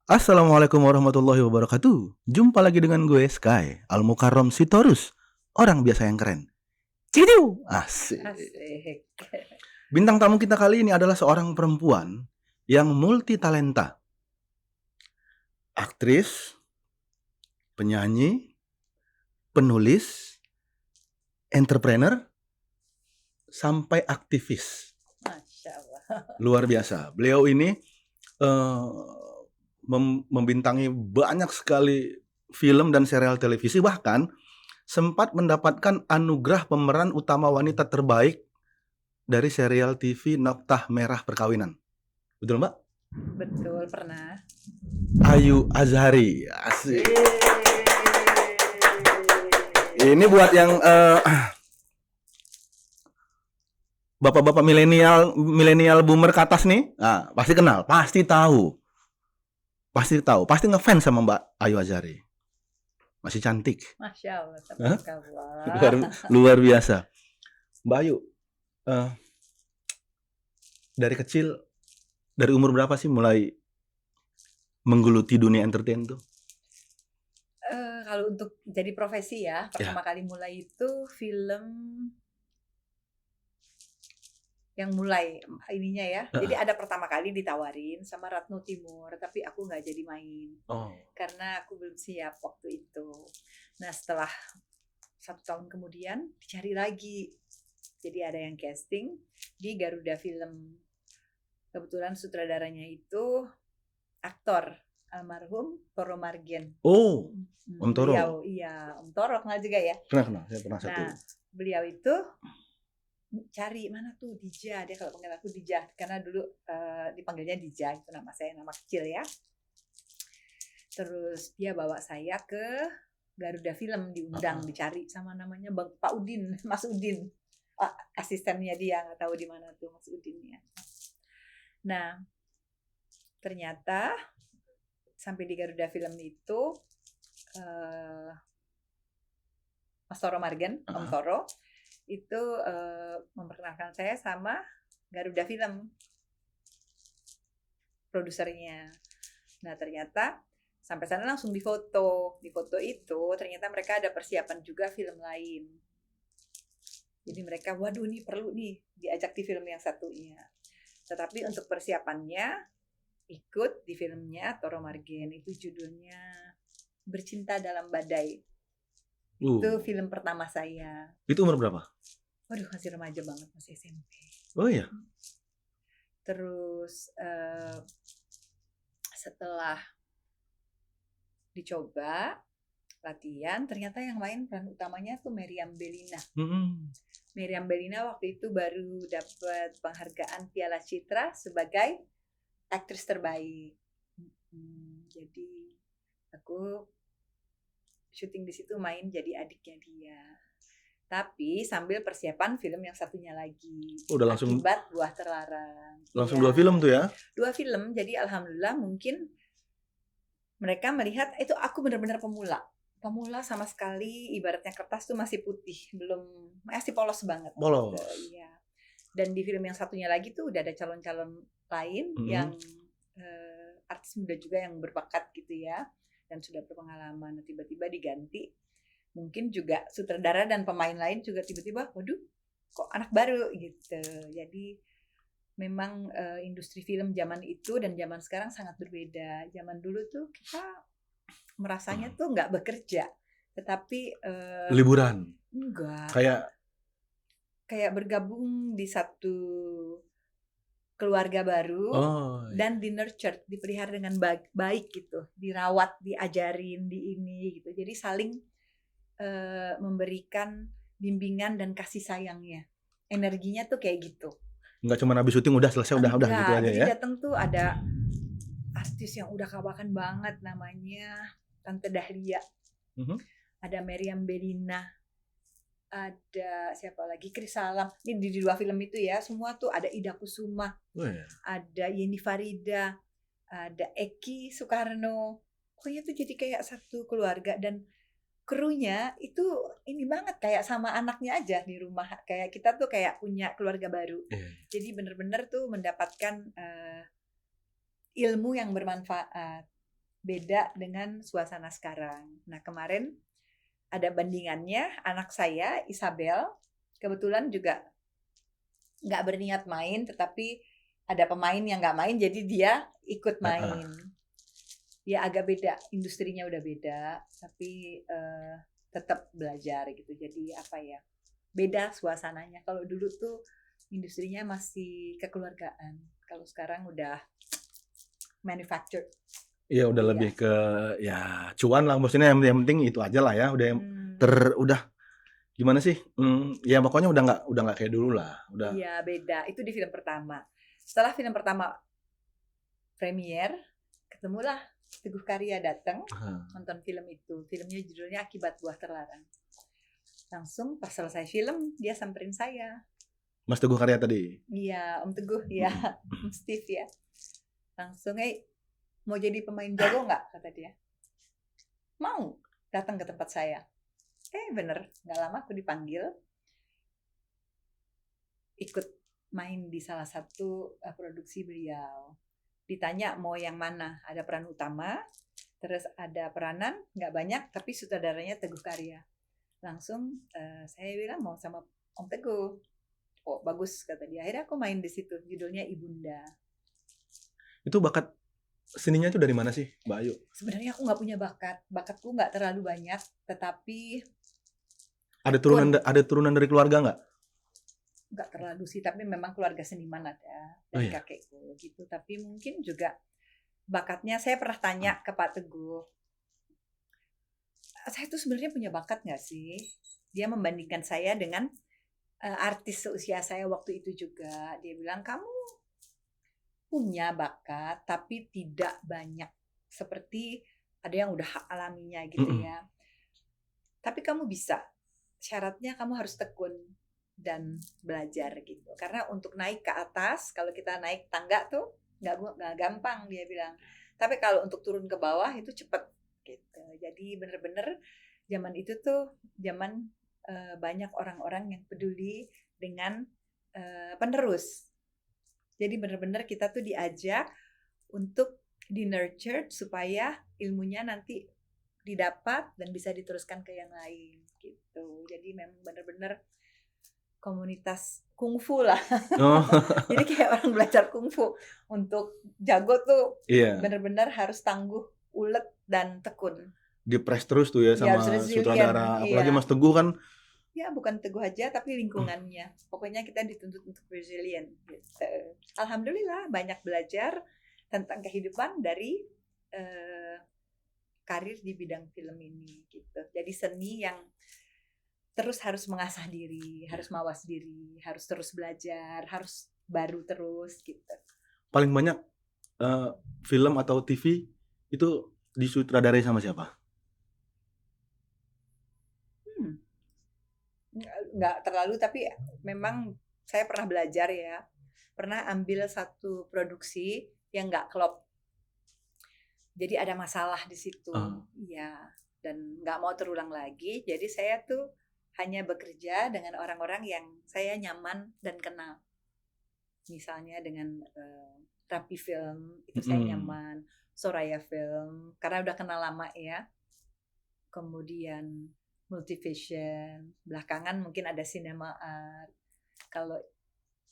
Assalamualaikum warahmatullahi wabarakatuh. Jumpa lagi dengan gue Sky Al-Mukarram Sitorus, orang biasa yang keren. Cidiu, asik. Asik. Bintang tamu kita kali ini adalah seorang perempuan yang multi talenta. Aktris, penyanyi, penulis, entrepreneur, sampai aktivis. Masya Allah. Luar biasa. Beliau ini membintangi banyak sekali film dan serial televisi, bahkan sempat mendapatkan anugerah pemeran utama wanita terbaik dari serial TV Noktah Merah Perkawinan. Betul, Mbak? Betul, pernah. Ayu Azhari. Asik. Ini buat yang bapak-bapak milenial boomer ke atas nih, pasti kenal, pasti tahu, pasti ngefans sama Mbak Ayu Azhari. Masih cantik. Masya Allah, tabarakallah. luar biasa. Mbak Ayu, dari kecil, dari umur berapa sih mulai menggeluti dunia entertain tuh? Kalau untuk jadi profesi ya, pertama kali mulai itu film yang mulai ininya ya. Jadi ada pertama kali ditawarin sama Ratno Timur, tapi aku nggak jadi main. Karena aku belum siap waktu itu. Nah, setelah 1 tahun kemudian dicari lagi. Jadi ada yang casting di Garuda Film. Kebetulan sutradaranya itu aktor almarhum Toro Margen. Oh, Om Toro. Beliau, iya, Om Toro kenal juga ya. Kenal, saya pernah satu. Nah, beliau itu cari mana tuh Dija, dia kalau panggil aku Dija karena dulu dipanggilnya Dija, itu nama saya, nama kecil ya. Terus dia bawa saya ke Garuda Film, diundang, dicari sama namanya Bang Pak Udin, Mas Udin, asistennya dia, nggak tahu di mana tuh Mas Udinnya. Nah, ternyata sampai di Garuda Film itu Mas Toro Margen, Om Toro itu memperkenalkan saya sama Garuda Film, produsernya. Nah, ternyata sampai sana langsung difoto. Di foto itu ternyata mereka ada persiapan juga film lain. Jadi mereka, waduh nih perlu nih diajak di film yang satunya. Tetapi untuk persiapannya ikut di filmnya Toro Margen, itu judulnya Bercinta Dalam Badai. Itu film pertama saya. Itu umur berapa? Waduh, masih remaja banget, masih SMP. Oh iya. Terus setelah dicoba latihan, ternyata yang main peran utamanya tuh Meriam Bellina. Meriam Bellina waktu itu baru dapat penghargaan Piala Citra sebagai aktris terbaik. Jadi aku syuting di situ, main jadi adiknya dia. Tapi sambil persiapan film yang satunya lagi. Udah langsung Akibat Buah Terlarang. Langsung ya. 2 film tuh ya? 2 film. Jadi alhamdulillah mungkin mereka melihat itu aku benar-benar pemula. Pemula sama sekali, ibaratnya kertas tuh masih putih, masih polos banget. Polos. Iya. Dan di film yang satunya lagi tuh udah ada calon-calon lain yang artis muda juga yang berbakat gitu ya. Dan sudah berpengalaman, tiba-tiba diganti, mungkin juga sutradara dan pemain lain juga tiba-tiba, waduh, kok anak baru gitu. Jadi memang industri film zaman itu dan zaman sekarang sangat berbeda. Zaman dulu tuh kita merasanya tuh nggak bekerja, tetapi liburan. Enggak. Kayak bergabung di satu keluarga baru dan di nurture, dipelihara dengan baik gitu, dirawat, diajarin, di ini gitu. Jadi saling memberikan bimbingan dan kasih sayangnya. Energinya tuh kayak gitu. Enggak cuma habis syuting udah selesai, udah gitu aja ya. Jadi datang tuh ada artis yang udah kawakan banget, namanya Tante Dahlia. Ada Meriam Bellina. Ada siapa lagi, Chris Salam. Ini di 2 film itu ya, semua tuh ada Ida Kusuma, ada Yeni Farida, ada Eki Soekarno. Pokoknya tuh jadi kayak satu keluarga dan krunya itu ini banget kayak sama anaknya aja di rumah. Kayak kita tuh kayak punya keluarga baru. Jadi bener-bener tuh mendapatkan ilmu yang bermanfaat. beda dengan suasana sekarang. Nah, kemarin ada bandingannya, anak saya Isabel kebetulan juga nggak berniat main, tetapi ada pemain yang nggak main, jadi dia ikut main. Ya agak beda, industrinya udah beda, tapi tetap belajar gitu. Jadi apa ya, beda suasananya. Kalau dulu tuh industrinya masih kekeluargaan, kalau sekarang udah manufactured. Iya udah Iya. lebih ke ya cuan lah, maksudnya yang penting itu aja lah ya, udah yang udah gimana sih? Ya pokoknya udah nggak kayak dulu lah, udah. Iya beda. Itu di film pertama. Setelah film pertama premier, ketemulah Teguh Karya datang nonton film itu. Filmnya judulnya Akibat Buah Terlarang. Langsung pas selesai film dia samperin saya. Mas Teguh Karya tadi. Iya, Om Teguh ya, Om Steve ya. Langsung, mau jadi pemain jago nggak? Kata dia. Mau, datang ke tempat saya. Bener, nggak lama aku dipanggil. Ikut main di salah satu produksi beliau. Ditanya mau yang mana, ada peran utama, terus ada peranan, nggak banyak, tapi sutradaranya Teguh Karya. Langsung saya bilang mau sama Om Teguh. Oh bagus kata dia. Akhirnya aku main di situ, judulnya Ibunda. Itu bakat seninya itu dari mana sih, Mbak Ayu? Sebenarnya aku nggak punya bakatku nggak terlalu banyak, tetapi ada turunan dari keluarga nggak? Nggak terlalu sih, tapi memang keluarga seniman ada dari kakekku gitu. Tapi mungkin juga bakatnya, saya pernah tanya ke Pak Teguh, saya tuh sebenarnya punya bakat nggak sih? Dia membandingkan saya dengan artis seusia saya waktu itu juga. Dia bilang kamu punya bakat, tapi tidak banyak seperti ada yang udah alaminya gitu ya. Tapi kamu bisa. Syaratnya kamu harus tekun dan belajar gitu. Karena untuk naik ke atas, kalau kita naik tangga tuh nggak gampang dia bilang. Tapi kalau untuk turun ke bawah itu cepet gitu. Jadi bener-bener zaman itu tuh zaman banyak orang-orang yang peduli dengan penerus. Jadi bener-bener kita tuh diajak untuk di-nurture supaya ilmunya nanti didapat dan bisa diteruskan ke yang lain gitu. Jadi memang bener-bener komunitas kungfu lah. Jadi kayak orang belajar kungfu. Untuk jago tuh bener-bener harus tangguh, ulet, dan tekun. Di-press terus tuh ya sama sutradara. Apalagi Mas Teguh kan. Ya bukan Teguh aja, tapi lingkungannya. Pokoknya kita dituntut untuk resilient gitu. Alhamdulillah banyak belajar tentang kehidupan dari karir di bidang film ini gitu. Jadi seni yang terus harus mengasah diri, harus mawas diri, harus terus belajar, harus baru terus gitu. Paling banyak film atau TV itu disutradarai sama siapa? Nggak terlalu, tapi memang saya pernah belajar ya. Pernah ambil satu produksi yang nggak klop. Jadi ada masalah di situ. Iya. Dan nggak mau terulang lagi. Jadi saya tuh hanya bekerja dengan orang-orang yang saya nyaman dan kenal. Misalnya dengan Rapi Film, itu saya nyaman. Soraya Film, karena udah kenal lama ya. Kemudian Multivision, belakangan mungkin ada Cinema Art. Kalau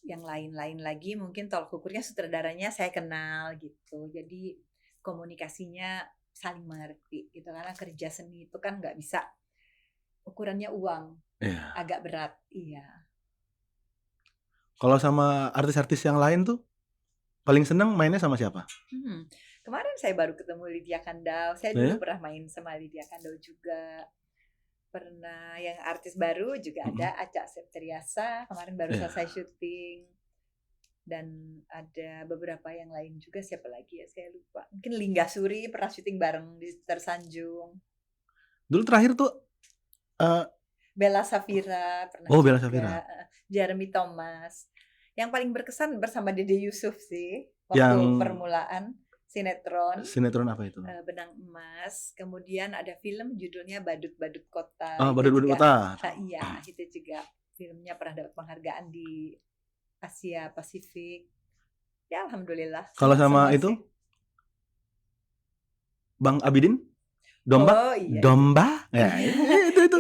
yang lain-lain lagi mungkin tolak ukurnya sutradaranya saya kenal gitu. Jadi komunikasinya saling mengerti gitu, karena kerja seni itu kan nggak bisa ukurannya uang, agak berat. Iya. Kalau sama artis-artis yang lain tuh paling seneng mainnya sama siapa? Kemarin saya baru ketemu Lydia Kandau. Saya dulu pernah main sama Lydia Kandau juga. Pernah yang artis baru juga ada Acha Septriasa, kemarin baru selesai syuting. Dan ada beberapa yang lain juga, siapa lagi ya saya lupa. Mungkin Lingga Suri pernah syuting bareng di Tersanjung. Dulu terakhir tuh Bella Safira pernah juga. Bella Safira. Jeremy Thomas. Yang paling berkesan bersama Dede Yusuf sih waktu permulaan. Sinetron apa itu? Benang Emas. Kemudian ada film judulnya Badut-Badut Kota. Badut-Badut Kota. Iya, itu juga filmnya pernah dapat penghargaan di Asia Pasifik. Ya alhamdulillah. Kalau sama itu? Bang Abidin? Domba? Oh iya. Domba? Ya, itu. Itu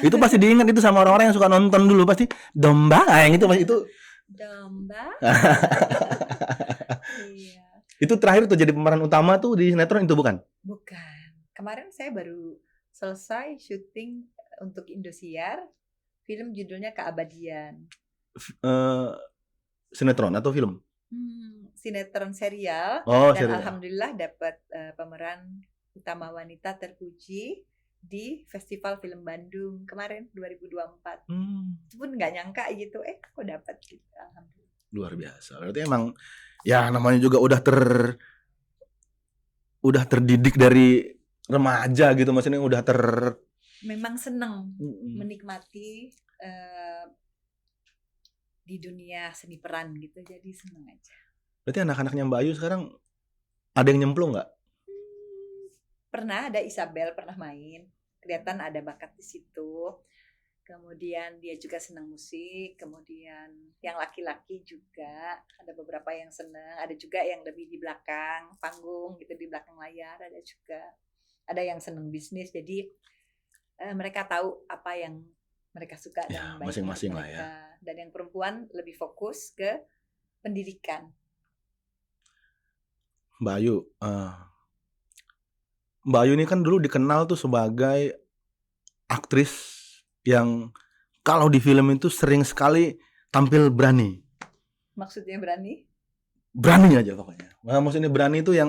Itu pasti diingat itu sama orang-orang yang suka nonton dulu pasti domba. Nah, yang itu pasti itu. domba. Iya. Itu terakhir tuh jadi pemeran utama tuh di sinetron itu bukan? Bukan. Kemarin saya baru selesai syuting untuk Indosiar. Film judulnya Keabadian. Sinetron atau film? Sinetron serial. Oh, Dan serial. alhamdulillah dapat pemeran utama wanita terpuji di Festival Film Bandung kemarin 2024. Itu pun nggak nyangka gitu, kok dapat gitu. Alhamdulillah. Luar biasa. Berarti emang ya namanya juga udah terdidik dari remaja gitu, maksudnya udah memang seneng menikmati di dunia seni peran gitu, jadi seneng aja. Berarti anak-anaknya Mbak Ayu sekarang ada yang nyemplung nggak? Pernah, ada Isabel pernah main, kelihatan ada bakat di situ. Kemudian dia juga senang musik, kemudian yang laki-laki juga ada beberapa yang senang, ada juga yang lebih di belakang panggung gitu, di belakang layar ada juga. Ada yang senang bisnis, jadi mereka tahu apa yang mereka suka dan baik masing-masing lah ya. Dan yang perempuan lebih fokus ke pendidikan. Mbak Ayu ini kan dulu dikenal tuh sebagai aktris yang kalau di film itu sering sekali tampil berani. Maksudnya berani? Berani aja pokoknya. Maksudnya berani itu yang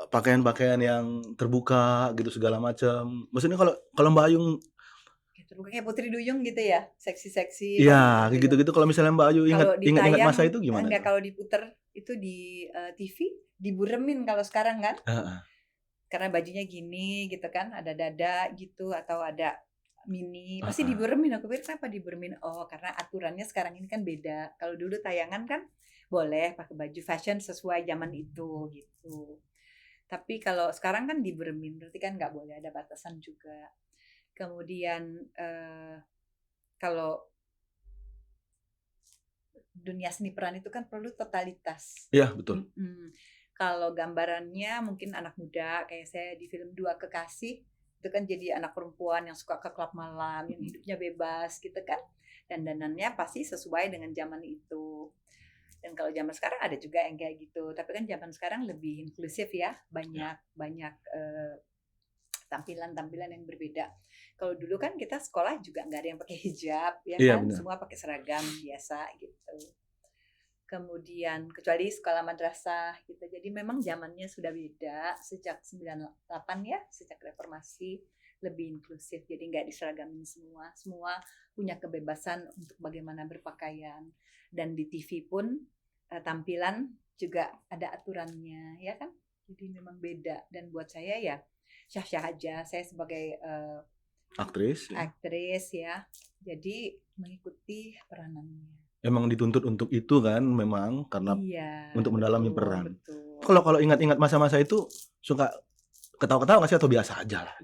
pakaian-pakaian yang terbuka gitu segala macam. Maksudnya kalau Mbak Ayu terbuka kayak Putri Duyung gitu ya, seksi-seksi. Iya, kayak gitu-gitu. Kalau misalnya Mbak Ayu ingat masa itu gimana? Enggak, kalau diputer itu di TV diburemin kalau sekarang kan. Karena bajunya gini gitu kan, ada dada gitu atau ada mini, pasti diburemin. Aku pikir kenapa diburemin? Oh, karena aturannya sekarang ini kan beda. Kalau dulu tayangan kan boleh pakai baju fashion sesuai zaman itu gitu. Tapi kalau sekarang kan diburemin, berarti kan nggak boleh, ada batasan juga. Kemudian kalau dunia seni peran itu kan perlu totalitas. Iya, betul. Kalau gambarannya mungkin anak muda kayak saya di film Dua Kekasih itu kan jadi anak perempuan yang suka ke klub malam, yang hidupnya bebas gitu kan, dan dandanannya pasti sesuai dengan zaman itu. Dan kalau zaman sekarang ada juga yang kayak gitu, tapi kan zaman sekarang lebih inklusif ya, banyak tampilan-tampilan yang berbeda. Kalau dulu kan kita sekolah juga nggak ada yang pakai hijab ya kan, bener. Semua pakai seragam biasa gitu. Kemudian kecuali sekolah madrasah gitu. Jadi memang zamannya sudah beda sejak 98 ya, sejak reformasi lebih inklusif. Jadi nggak diseragamin semua. Semua punya kebebasan untuk bagaimana berpakaian. Dan di TV pun tampilan juga ada aturannya ya kan. Jadi memang beda. Dan buat saya ya syah-syah aja. Saya sebagai aktris ya. Jadi mengikuti peranannya. Emang dituntut untuk itu kan memang karena untuk mendalami peran. Kalau ingat-ingat masa-masa itu suka ketawa-ketawa nggak sih atau biasa aja lah?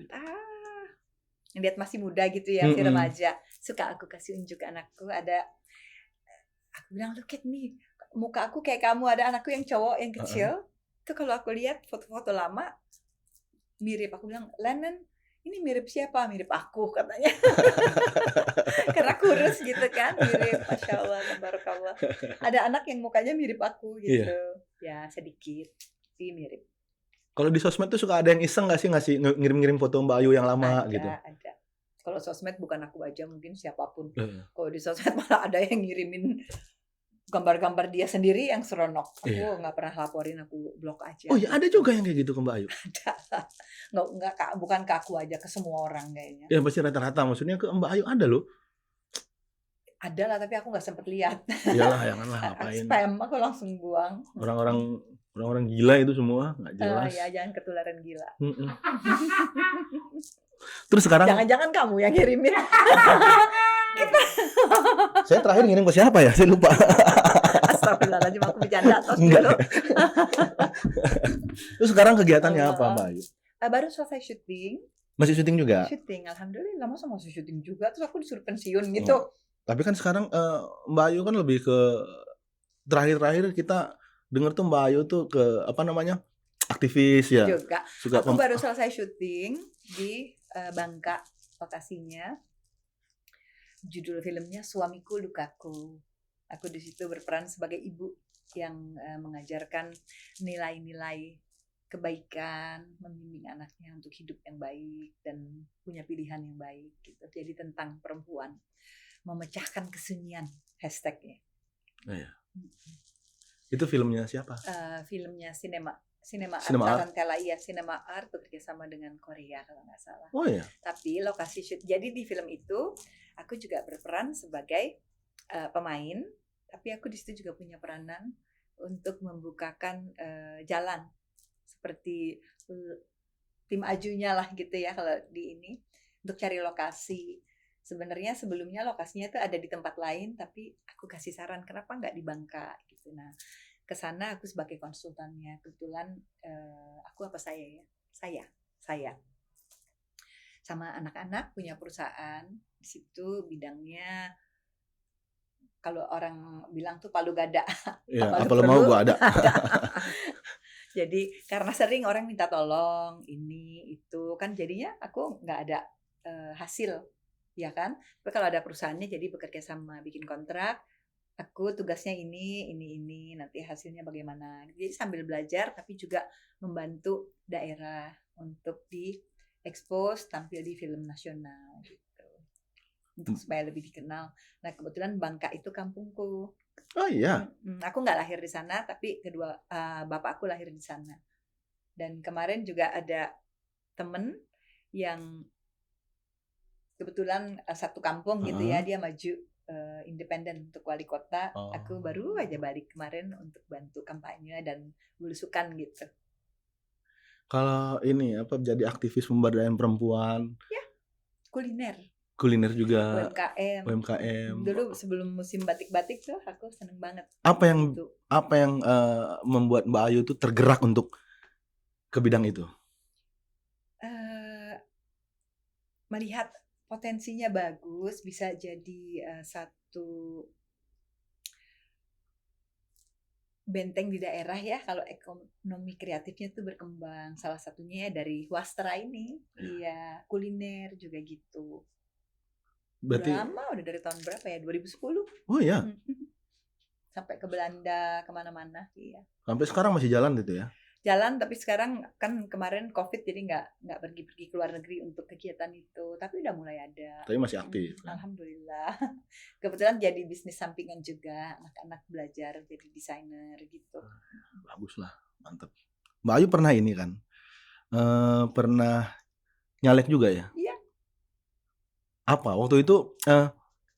Lihat masih muda gitu ya, masih remaja. Suka aku kasih unjuk anakku, aku bilang look at me, muka aku kayak kamu, ada anakku yang cowok yang kecil. Itu kalau aku lihat foto-foto lama mirip, aku bilang Lennon ini mirip siapa? Mirip aku katanya. Karena kurus gitu kan, mirip. Masya Allah, tabarakallah. Ada anak yang mukanya mirip aku gitu. Ya sedikit sih mirip. Kalau di sosmed tuh suka ada yang iseng nggak sih ngirim-ngirim foto Mbak Ayu yang lama gitu? Ada. Kalau sosmed bukan aku aja, mungkin siapapun. Kalau di sosmed malah ada yang ngirimin gambar-gambar dia sendiri yang seronok. Aku nggak pernah laporin, aku blok aja. Oh ya, ada juga yang kayak gitu ke Mbak Ayu? Ada. Nggak, bukan ke aku aja, ke semua orang kayaknya. Ya pasti rata-rata, maksudnya ke Mbak Ayu ada loh. Ada lah, tapi aku nggak sempet lihat. Iyalah, janganlah ngapain. Spam, aku langsung buang. Orang-orang gila itu semua, nggak jelas. Ya, jangan ketularan gila. Terus sekarang jangan-jangan kamu yang ngirimin. Saya terakhir ngirim ke siapa ya? Saya lupa. Astagfirullahaladzim, aku bercanda tos dulu. Terus sekarang kegiatannya apa Mbak Ayu? Baru selesai syuting. Masih syuting juga? Syuting, alhamdulillah. Masa masih syuting juga, terus aku disuruh pensiun gitu. Tapi kan sekarang Mbak Ayu kan lebih ke terakhir-terakhir kita Dengar tuh Mbak Ayu tuh apa namanya, aktivis ya, Juga. suka Aku baru selesai syuting di Bangka lokasinya. Judul filmnya Suamiku Lukaku. Aku di situ berperan sebagai ibu yang mengajarkan nilai-nilai kebaikan, membimbing anaknya untuk hidup yang baik dan punya pilihan yang baik gitu. Jadi tentang perempuan memecahkan kesunyian hashtagnya. Oh, iya. Itu filmnya siapa? Filmnya Cinema Art Cinema Art. Tarantella, iya, Cinema Art bekerja sama dengan Korea kalau nggak salah. Oh iya. Tapi lokasi shoot, jadi di film itu aku juga berperan sebagai pemain, tapi aku di situ juga punya peranan untuk membukakan jalan seperti tim ajunya lah gitu ya kalau di ini, untuk cari lokasi. Sebenarnya sebelumnya lokasinya itu ada di tempat lain, tapi aku kasih saran kenapa nggak di Bangka gitu. Nah, ke sana aku sebagai konsultannya. Kebetulan aku apa saya sama anak-anak punya perusahaan di situ, bidangnya kalau orang bilang tuh palu gada. Ya, Apa lu apa lo mau perlu? gua ada. Jadi karena sering orang minta tolong ini itu kan jadinya aku nggak ada hasil, ya kan. Tapi kalau ada perusahaannya jadi bekerja sama bikin kontrak, aku tugasnya ini nanti hasilnya bagaimana. Jadi sambil belajar tapi juga membantu daerah untuk di-expose tampil di film nasional gitu. Untuk supaya lebih dikenal. Nah, kebetulan Bangka itu kampungku. Oh iya. Aku nggak lahir di sana, tapi kedua bapakku lahir di sana. Dan kemarin juga ada temen yang kebetulan satu kampung gitu ya, dia maju independen untuk wali kota. Aku baru aja balik kemarin untuk bantu kampanye dan belusukan gitu. Kalau ini apa jadi aktivis pemberdayaan perempuan? Ya, kuliner. Kuliner juga. UMKM. Dulu sebelum musim batik-batik tuh aku seneng banget. Apa yang membuat Mbak Ayu tuh tergerak untuk ke bidang itu? Melihat potensinya bagus, bisa jadi satu benteng di daerah ya kalau ekonomi kreatifnya tuh berkembang. Salah satunya dari Wastra ini, iya, kuliner juga gitu. Berarti lama, udah dari tahun berapa ya? 2010. Oh iya. Sampai ke Belanda, kemana-mana, iya. Sampai sekarang masih jalan gitu ya? Jalan, tapi sekarang kan kemarin COVID jadi nggak pergi-pergi ke luar negeri untuk kegiatan itu, tapi udah mulai ada. Tapi masih aktif. Alhamdulillah. Kebetulan jadi bisnis sampingan juga, anak-anak belajar jadi desainer gitu. Bagus lah, mantap. Mbak Ayu pernah ini kan, pernah nyalek juga ya? Iya. Apa waktu itu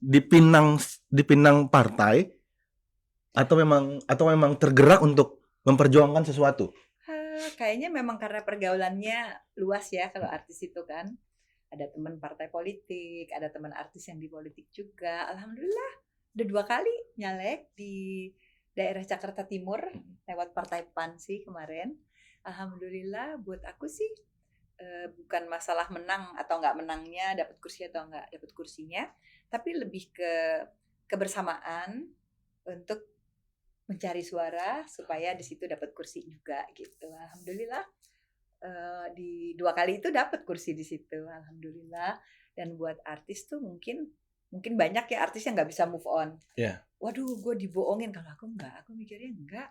dipinang partai atau memang tergerak untuk memperjuangkan sesuatu? Kayaknya memang karena pergaulannya luas ya kalau artis itu kan. Ada teman partai politik, ada teman artis yang di politik juga. Alhamdulillah udah 2 kali nyalek di daerah Jakarta Timur lewat partai PAN sih kemarin. Alhamdulillah buat aku sih bukan masalah menang atau nggak menangnya, dapat kursi atau nggak dapat kursinya, tapi lebih ke kebersamaan untuk mencari suara supaya di situ dapat kursi juga gitu. Alhamdulillah di 2 kali itu dapat kursi di situ, alhamdulillah. Dan buat artis tuh mungkin banyak ya artis yang nggak bisa move on. Yeah. Waduh, gue dibohongin. Kalau aku enggak, aku mikirnya enggak.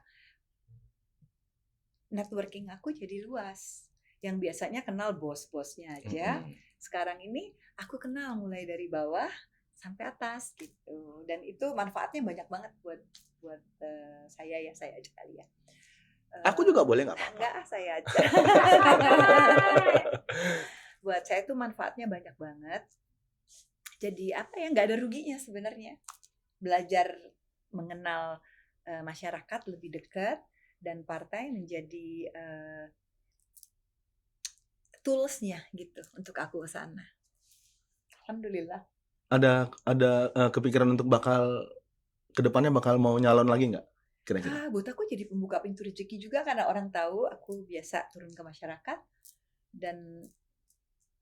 Networking aku jadi luas. Yang biasanya kenal bos-bosnya aja, sekarang ini aku kenal mulai dari bawah sampai atas gitu. Dan itu manfaatnya banyak banget buat saya aja kali ya. Aku juga boleh nggak apa-apa? Enggak, saya aja. Buat saya tuh manfaatnya banyak banget. Jadi apa ya, nggak ada ruginya sebenarnya. Belajar mengenal masyarakat lebih dekat dan partai menjadi toolsnya gitu untuk aku ke sana. Alhamdulillah. Ada kepikiran untuk kedepannya bakal mau nyalon lagi nggak? Kira-kira? Buat aku jadi pembuka pintu rezeki juga karena orang tahu aku biasa turun ke masyarakat dan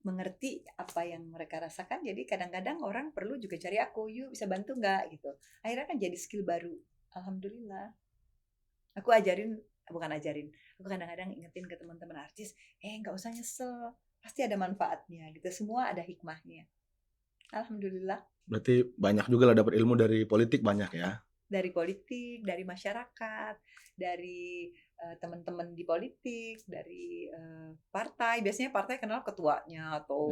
mengerti apa yang mereka rasakan. Jadi kadang-kadang orang perlu juga cari aku, yuk bisa bantu nggak gitu. Akhirnya kan jadi skill baru. Alhamdulillah. Aku bukan ajarin, aku kadang-kadang ingetin ke teman-teman artis, nggak usah nyesel, pasti ada manfaatnya gitu, semua ada hikmahnya. Alhamdulillah. Berarti banyak juga lah dapat ilmu dari politik, banyak ya. Dari politik, dari masyarakat, dari teman-teman di politik, dari partai. Biasanya partai kenal ketuanya atau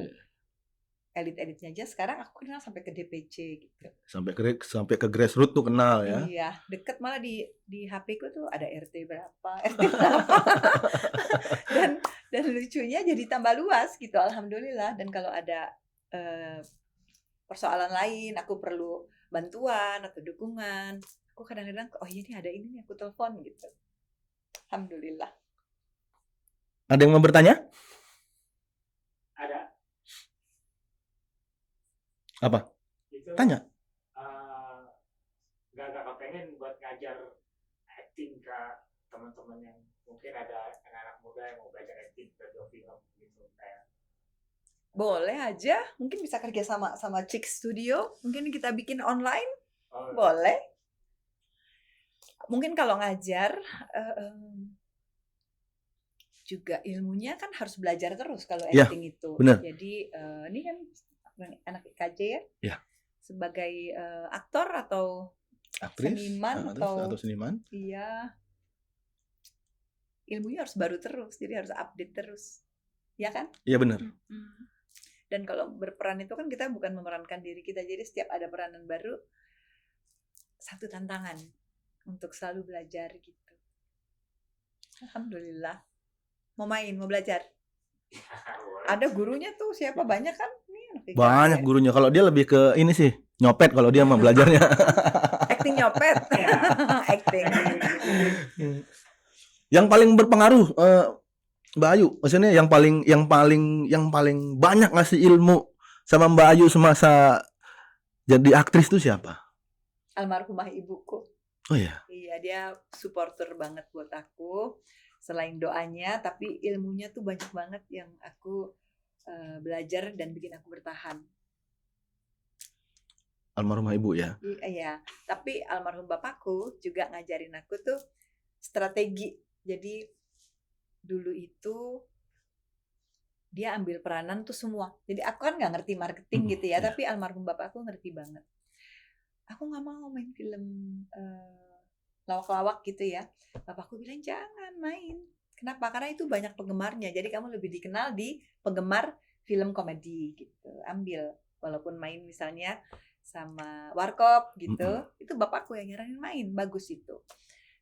elit-elitnya aja. Sekarang aku kenal sampai ke DPC gitu. Sampai ke grassroots tuh kenal ya. Iya, deket malah di HP ku tuh ada RT berapa, RT berapa. dan lucunya jadi tambah luas gitu, alhamdulillah. Dan kalau ada persoalan lain, aku perlu bantuan atau dukungan, aku kadang-kadang ini ada ini nih, aku telepon gitu. Alhamdulillah. Ada yang mau bertanya? Ada. Apa? Itu, tanya. Gak kepengen buat ngajar acting ke teman-teman yang mungkin ada anak-anak muda yang mau belajar acting ke film gitu kayak. Boleh aja, mungkin bisa kerja sama Chick Studio, mungkin kita bikin online. Boleh. Mungkin kalau ngajar juga ilmunya kan harus belajar terus kalau acting itu. Bener. Jadi ini kan anak IKJ ya. Ya. Sebagai aktor atau aktris, seniman atau seniman. Iya. Ilmunya harus baru terus, jadi harus update terus. Ya kan? Iya benar. Dan kalau berperan itu kan kita bukan memerankan diri kita, jadi setiap ada peranan baru satu tantangan untuk selalu belajar gitu. Alhamdulillah. Mau main, mau belajar. Ada gurunya tuh, siapa banyak kan? Nih, banyak gurunya. Kalau dia lebih ke ini sih, nyopet kalau dia mau belajarnya. Acting nyopet. Acting. Yang paling berpengaruh Mbak Ayu, maksudnya yang paling banyak ngasih ilmu sama Mbak Ayu semasa jadi aktris itu siapa? Almarhumah ibuku. Oh iya. Iya, dia supporter banget buat aku. Selain doanya, tapi ilmunya tuh banyak banget yang aku belajar dan bikin aku bertahan. Almarhumah ibu ya? Iya, tapi almarhum bapakku juga ngajarin aku tuh strategi. Jadi dulu itu dia ambil peranan tuh semua. Jadi aku kan nggak ngerti marketing gitu ya, tapi almarhum bapakku ngerti banget. Aku nggak mau main film lawak-lawak gitu ya. Bapakku bilang jangan main. Kenapa? Karena itu banyak penggemarnya. Jadi kamu lebih dikenal di penggemar film komedi gitu. Ambil, walaupun main misalnya sama Warkop gitu, itu bapakku yang nyaranin main, bagus itu.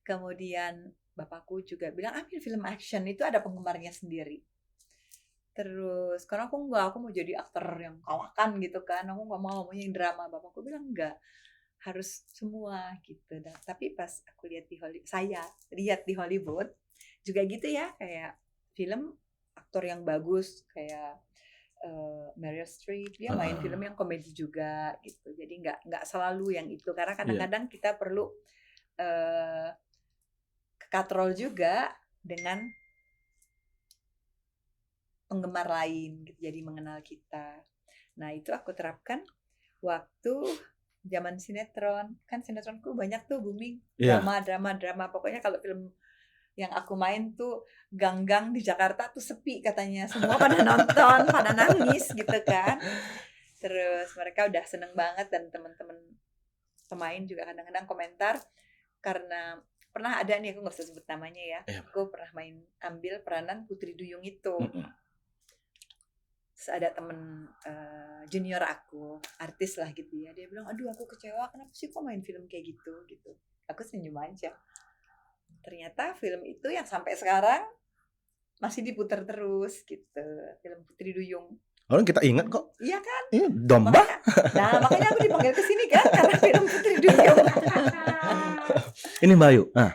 Kemudian bapakku juga bilang ambil film action, itu ada penggemarnya sendiri. Terus karena aku mau jadi aktor yang kawakan gitu kan, aku nggak mau yang drama. Bapakku bilang enggak, harus semua gitu. Dan tapi pas aku lihat di Hollywood juga gitu ya, kayak film aktor yang bagus kayak Meryl Streep, dia main film yang komedi juga gitu. Jadi nggak selalu yang itu, karena kadang-kadang kita perlu katrol juga dengan penggemar lain gitu, jadi mengenal kita. Nah itu aku terapkan waktu zaman sinetron. Kan sinetronku banyak tuh booming, drama. Pokoknya kalau film yang aku main tuh gang-gang di Jakarta tuh sepi katanya, semua pada nonton, pada nangis gitu kan. Terus mereka udah seneng banget, dan teman-teman pemain juga kadang-kadang komentar, karena pernah ada nih, aku nggak usah sebut namanya ya, aku pernah ambil peranan Putri Duyung itu. Terus ada temen junior aku, artis lah gitu ya, dia bilang, aduh aku kecewa, kenapa sih kok main film kayak gitu. Aku senyum aja. Ternyata film itu yang sampai sekarang masih diputar terus gitu, film Putri Duyung. Orang kita ingat kok. Iya kan? Iya, domba. Makanya aku dipanggil ke sini kan, karena film Putri Duyung. Ini Mbak Ayu. Nah,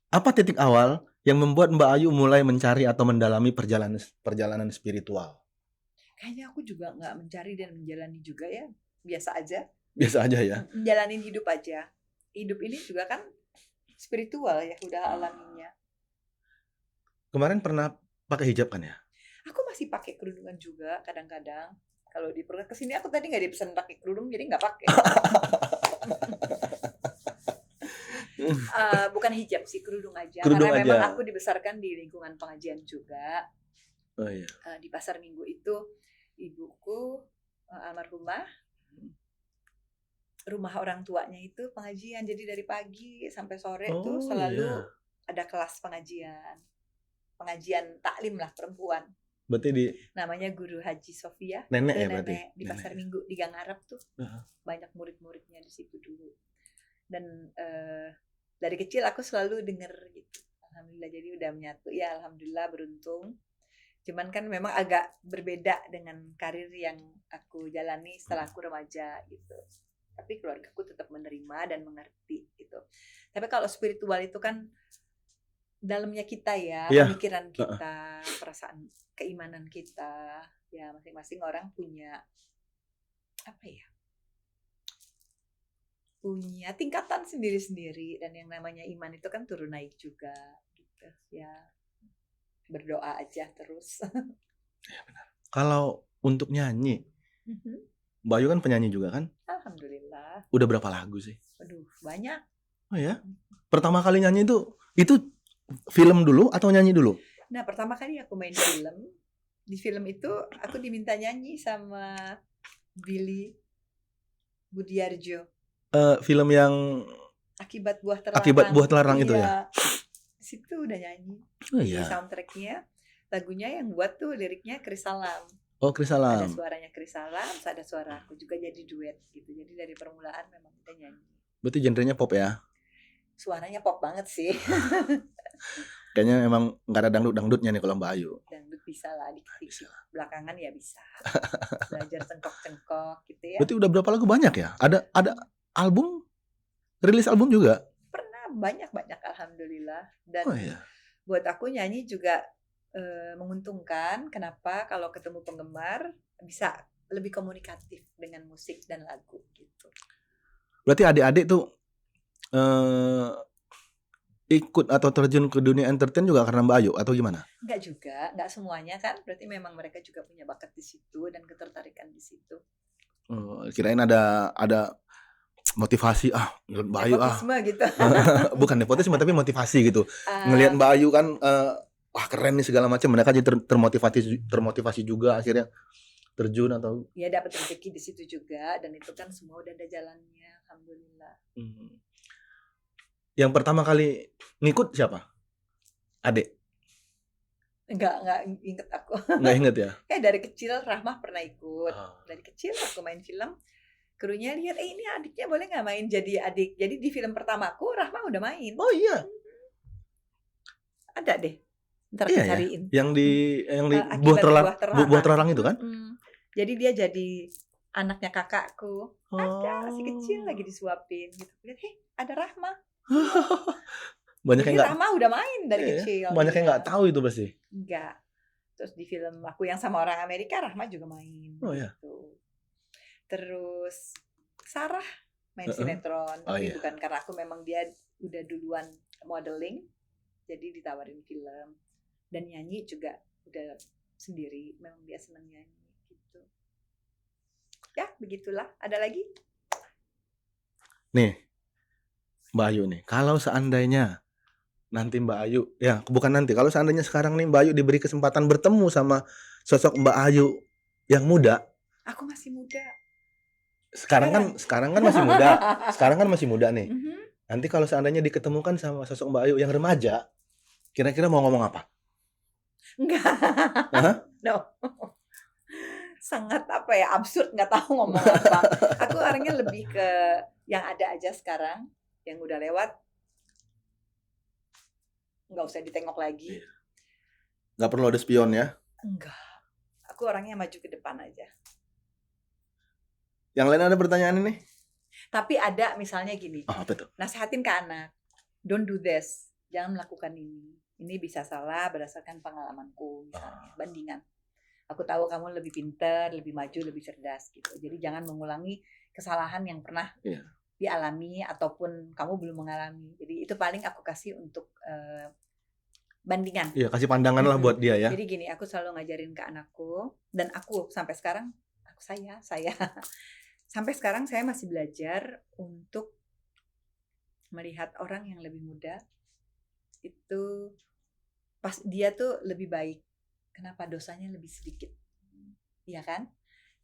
apa titik awal yang membuat Mbak Ayu mulai mencari atau mendalami perjalanan spiritual? Kayaknya aku juga nggak mencari dan menjalani juga ya, biasa aja. Biasa aja ya. Menjalanin hidup aja. Hidup ini juga kan spiritual ya, udah alaminya. Kemarin pernah pakai hijab kan ya? Aku masih pakai kerudungan juga kadang-kadang. Kalau di kesini aku tadi nggak dipesan pakai kerudung, jadi nggak pakai. Bukan hijab sih, kerudung aja. Kerudung Karena memang aja. aku dibesarkan di lingkungan pengajian juga. Oh iya. Di pasar Minggu itu ibuku almarhumah, rumah orang tuanya itu pengajian. Jadi dari pagi sampai sore tuh selalu ada kelas pengajian taklim lah perempuan. Berarti di Namanya Guru Haji Sofia, nenek itu ya berarti. nenek di pasar Minggu di Gang Arab tuh. Banyak murid-muridnya di situ dulu. Dan dari kecil aku selalu denger gitu. Alhamdulillah, jadi udah menyatu ya, alhamdulillah beruntung. Cuman kan memang agak berbeda dengan karir yang aku jalani setelah aku remaja gitu. Tapi keluargaku tetap menerima dan mengerti gitu. Tapi kalau spiritual itu kan dalamnya kita ya, pemikiran kita, perasaan, keimanan kita. Ya masing-masing orang punya apa ya? Punya tingkatan sendiri-sendiri, dan yang namanya iman itu kan turun naik juga gitu. Ya berdoa aja terus. Ya benar. Kalau untuk nyanyi, Mbak Ayu kan penyanyi juga kan? Alhamdulillah. Udah berapa lagu sih? Aduh, banyak. Oh ya? Pertama kali nyanyi itu film dulu atau nyanyi dulu? Nah, pertama kali aku main film. Di film itu aku diminta nyanyi sama Billy Budiarjo. Film yang Akibat Buah Terlarang. Itu ya? Di situ udah nyanyi. Oh iya. iya. Di soundtracknya, lagunya yang buat tuh liriknya Chris Salam. Oh, Chris Salam. Ada suaranya Chris Salam, ada suara aku juga, jadi duet gitu. Jadi dari permulaan memang kita nyanyi. Berarti genrenya pop ya? Suaranya pop banget sih. Kayaknya emang nggak ada dangdut-dangdutnya nih kalau Mbak Ayu. Dangdut bisa lah, dikit-dikit. Belakangan ya bisa. Belajar cengkok-cengkok gitu ya. Berarti udah berapa lagu, banyak ya? Ada album? Rilis album juga? Pernah, banyak alhamdulillah. Dan iya. Buat aku nyanyi juga menguntungkan. Kenapa? Kalau ketemu penggemar bisa lebih komunikatif dengan musik dan lagu gitu. Berarti adik-adik tuh ikut atau terjun ke dunia entertain juga karena Mbak Ayu atau gimana? Enggak juga, enggak semuanya kan. Berarti memang mereka juga punya bakat di situ dan ketertarikan di situ. Kirain ada motivasi Mbak Ayu nepotisme gitu. Bukan nepotisme tapi motivasi gitu. Ngelihat Mbak Ayu kan wah keren nih segala macam, mereka jadi termotivasi juga akhirnya terjun atau ya dapat rezeki di situ juga, dan itu kan semua udah ada jalannya, alhamdulillah. Yang pertama kali ngikut siapa? Adik? Enggak inget aku. Enggak inget ya? Dari kecil Rahmah pernah ikut. Dari kecil aku main film, krunya lihat ini adiknya boleh nggak main jadi adik. Jadi di film pertamaku Rahmah udah main. Oh iya. Ada deh. Ntar aku cariin. Ya? Yang di Buah Terlarang itu kan? Jadi dia jadi anaknya kakakku. Ada masih kecil lagi disuapin gitu. Lihat, ada Rahmah. Banyak yang nggak. Rahmah udah main dari kecil. Banyak yang nggak tahu itu pasti. Enggak. Terus di film aku yang sama orang Amerika, Rahmah juga main. Oh iya. Gitu. Terus Sarah main sinetron, tapi bukan karena aku, memang dia udah duluan modeling, jadi ditawarin film. Dan nyanyi juga udah sendiri, memang dia senang nyanyi gitu. Ya begitulah. Ada lagi? Nih Mbak Ayu nih, kalau seandainya nanti Mbak Ayu, ya bukan nanti, kalau seandainya sekarang nih Mbak Ayu diberi kesempatan bertemu sama sosok Mbak Ayu yang muda. Aku masih muda. Sekarang kan masih muda. Sekarang kan masih muda nih. Nanti kalau seandainya diketemukan sama sosok Mbak Ayu yang remaja, kira-kira mau ngomong apa? Enggak. No. Sangat absurd, nggak tahu ngomong apa. Aku orangnya lebih ke yang ada aja sekarang, yang udah lewat nggak usah ditengok lagi. Nggak perlu ada spion ya? Enggak. Aku orangnya maju ke depan aja. Yang lain ada pertanyaan ini? Tapi ada misalnya gini. Apa tuh? Nasehatin ke anak, don't do this, jangan melakukan ini. Ini bisa salah berdasarkan pengalamanku misalnya, bandingan. Aku tahu kamu lebih pintar, lebih maju, lebih cerdas gitu. Jadi jangan mengulangi kesalahan yang pernah dialami ataupun kamu belum mengalami. Jadi itu paling aku kasih untuk bandingan. Iya, kasih pandangan lah buat dia ya. Jadi gini, aku selalu ngajarin ke anakku, dan aku sampai sekarang, saya sampai sekarang saya masih belajar untuk melihat orang yang lebih muda itu pas dia tuh lebih baik. Kenapa dosanya lebih sedikit? Iya kan?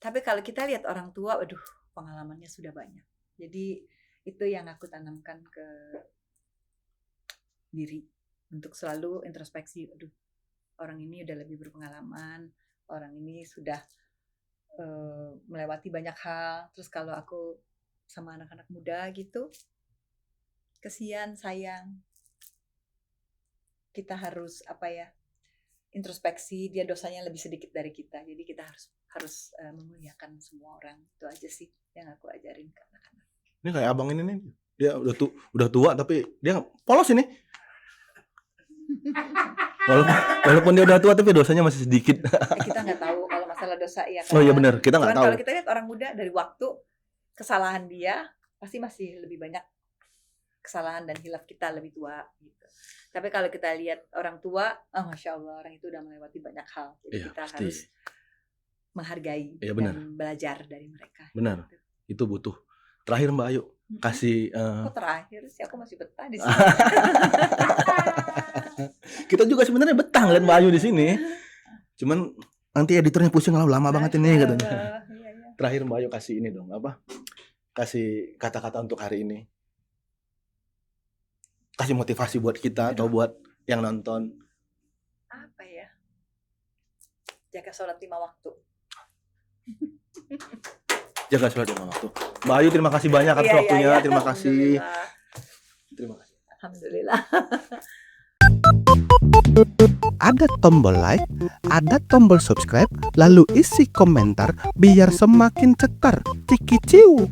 Tapi kalau kita lihat orang tua, waduh, pengalamannya sudah banyak. Jadi itu yang aku tanamkan ke diri untuk selalu introspeksi. Aduh, orang ini udah lebih berpengalaman, orang ini sudah melewati banyak hal. Terus kalau aku sama anak-anak muda gitu, kesian, sayang. Kita harus introspeksi, dia dosanya lebih sedikit dari kita. Jadi kita harus memuliakan semua orang. Itu aja sih yang aku ajarin ke anak-anak. Ini kayak abang ini nih, dia udah tua tapi dia polos ini. Walaupun dia udah tua tapi dosanya masih sedikit. Kita nggak tahu kalau masalah dosa ya kan. Oh iya benar, kita nggak tahu. Kalau kita lihat orang muda dari waktu kesalahan dia pasti masih lebih banyak kesalahan dan hilaf kita lebih tua gitu. Tapi kalau kita lihat orang tua, masya Allah orang itu udah melewati banyak hal. Jadi kita harus menghargai dan belajar dari mereka. Benar, itu butuh. Terakhir Mbak Ayu, kasih. Kok terakhir sih, aku masih betah di sini. Kita juga sebenarnya betah ngeliat Mbak Ayu di sini. Cuman nanti editornya pusing lama banget ini katanya. Iya. Terakhir Mbak Ayu kasih ini dong, kasih kata-kata untuk hari ini. Kasih motivasi buat kita atau buat yang nonton. Apa ya? Jaga sholat 5 waktu. Jaga sholat 5 waktu. Mbak Ayu terima kasih banyak atas waktunya. Terima kasih. Terima kasih. Alhamdulillah. Ada tombol like, ada tombol subscribe, lalu isi komentar biar semakin cetar. Ciki ciu.